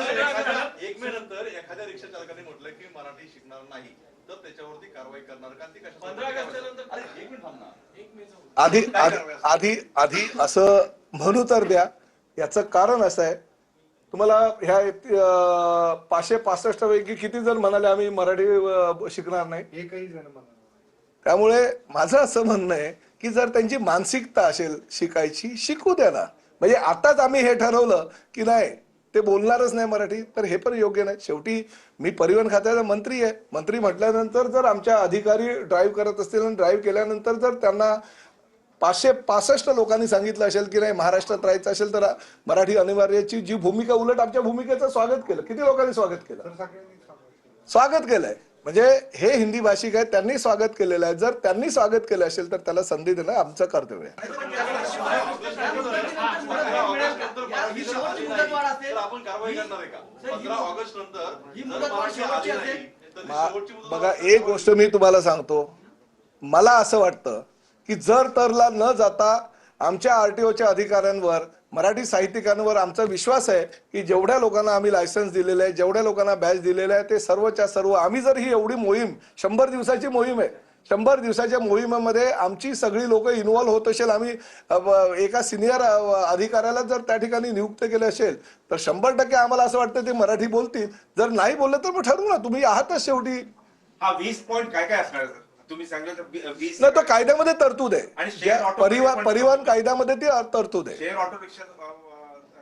मे नंतर एखाद्या रिक्षा चालकाने म्हटलं की मराठी शिकणार नाही तर त्याच्यावरती कारवाई करणार का? ती कशा 15 ऑगस्टनंतर? अरे 1 मिनिट थांब ना. आधी आधी असं म्हणू तर द्या. याचं कारण असं आहे, तुम्हाला ह्या 565 पैकी किती जण म्हणाले आम्ही मराठी शिकणार नाही? एकही जण म्हणाले. त्यामुळे माझं असं म्हणणं आहे की जर त्यांची मानसिकता असेल शिकायची, शिकू द्या ना. म्हणजे आताच आम्ही हे ठरवलं की नाही ते बोलणारच नाही मराठी, तर हे पण योग्य नाही. शेवटी मी परिवहन खात्याचा मंत्री आहे. मंत्री म्हटल्यानंतर जर आमच्या अधिकारी ड्राईव्ह करत असतील आणि ड्राईव्ह केल्यानंतर जर त्यांना 565 लोकांनी सांगितलं असेल की नाही महाराष्ट्रात राहायचं असेल तर मराठी अनिवार्याची जी भूमिका, उलट आमच्या भूमिकेचं स्वागत केलं. किती लोकांनी स्वागत केलं? स्वागत केलंय. म्हणजे हे हिंदी भाषिक आहेत, त्यांनी स्वागत केलेलं आहे. जर त्यांनी स्वागत केलं असेल तर त्याला संधी देणं आमचं कर्तव्य आहे. बघा, एक गोष्ट मी तुम्हाला सांगतो, मला असं वाटतं की जर तरला न जाता आमच्या आरटीओच्या अधिकाऱ्यांवर, मराठी साहित्यिकांवर आमचा विश्वास आहे की जेवढ्या लोकांना आम्ही लायसन्स दिलेलं आहे, जेवढ्या लोकांना बॅच दिलेलं आहे, ते सर्वच्या सर्व आम्ही जर ही एवढी मोहीम 100 दिवसाची मोहीम आहे, 100 दिवसाच्या मोहिमेमध्ये आमची सगळी लोक इन्व्हॉल्व होत असेल, आम्ही एका सिनियर अधिकाऱ्याला जर त्या ठिकाणी नियुक्त केले असेल तर 100% आम्हाला असं वाटतं ते मराठी बोलतील. जर नाही बोललं तर मग ठरवू ना, तुम्ही आहातच शेवटी. हा 20 पॉइंट काय काय असणार तुम्ही सांगितलं तर 20 नाही, तो कायद्यामध्ये तरतूद आहे. परिवहन कायद्यामध्ये ती तरतूद आहे. शेअर ऑटो रिक्षा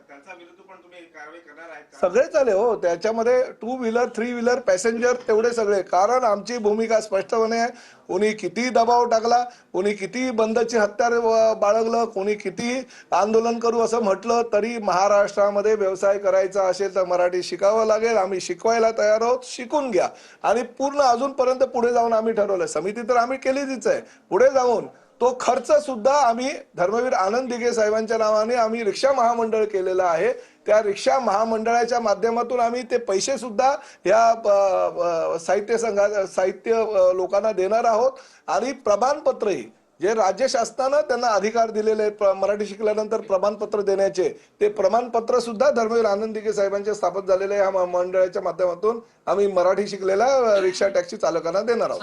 त्यांचा विरुद्ध पण तुम्ही कारवाई करणार आहेत? सगळे चाले हो, त्याच्यामध्ये 2 व्हीलर 3 व्हीलर पॅसेंजर तेवढे सगळे. कारण आमची भूमिका स्पष्टपणे आहे. कोणी किती दबाव टाकला, कोणी किती बंदची हत्यार बाळगलं, कोणी किती आंदोलन करू असं म्हटलं तरी महाराष्ट्रामध्ये व्यवसाय करायचा असेल तर मराठी शिकावं लागेल. आम्ही शिकवायला तयार आहोत. शिकून घ्या. आणि पूर्ण अजूनपर्यंत पुढे जाऊन आम्ही ठरवलं, समिती तर आम्ही केलीच आहे, पुढे जाऊन तो खर्च सुद्धा आम्ही धर्मवीर आनंद दिघे साहेबांच्या नावाने आम्ही रिक्षा महामंडळ केलेलं आहे. त्या रिक्षा महामंडळाच्या माध्यमातून आम्ही ते पैसे सुद्धा या साहित्य लोकांना देणार आहोत. आणि प्रमाणपत्रही जे राज्य शासनानं त्यांना अधिकार दिलेले आहेत मराठी शिकल्यानंतर प्रमाणपत्र देण्याचे, ते प्रमाणपत्र सुद्धा धर्मवीर आनंद दिघे साहेबांच्या स्थापन झालेल्या या मंडळाच्या माध्यमातून आम्ही मराठी शिकलेल्या रिक्षा टॅक्सी चालकांना देणार आहोत.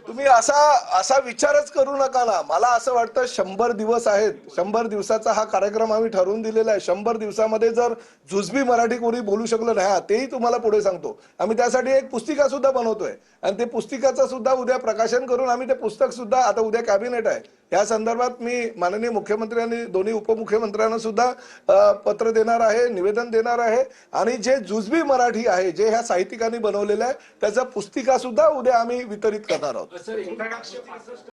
तुम्ही असा विचारच करू नका ना. मला असं वाटतं 100 दिवस आहेत, 100 दिवसाचा हा कार्यक्रम आम्ही ठरवून दिलेला आहे. 100 दिवसामध्ये जर जुजबी मराठी कोणी बोलू शकलं नाही, तेही तुम्हाला पुढे सांगतो. आम्ही त्यासाठी एक पुस्तिका सुद्धा बनवतोय आणि ते पुस्तिकाचं सुद्धा उद्या प्रकाशन करून आम्ही ते पुस्तक सुद्धा, आता उद्या कॅबिनेट आहे, या संदर्भात मी माननीय मुख्यमंत्री आणि दोन्ही उपमुख्यमंत्र्यांना सुद्धा पत्र देणार आहे, निवेदन देणार आहे. आणि जे जुजबी मराठी आहे, जे ह्या साहित्यिकांनी बनवलेलं आहे, त्याचा पुस्तिका सुद्धा उद्या आम्ही वितरित करणार आहोत.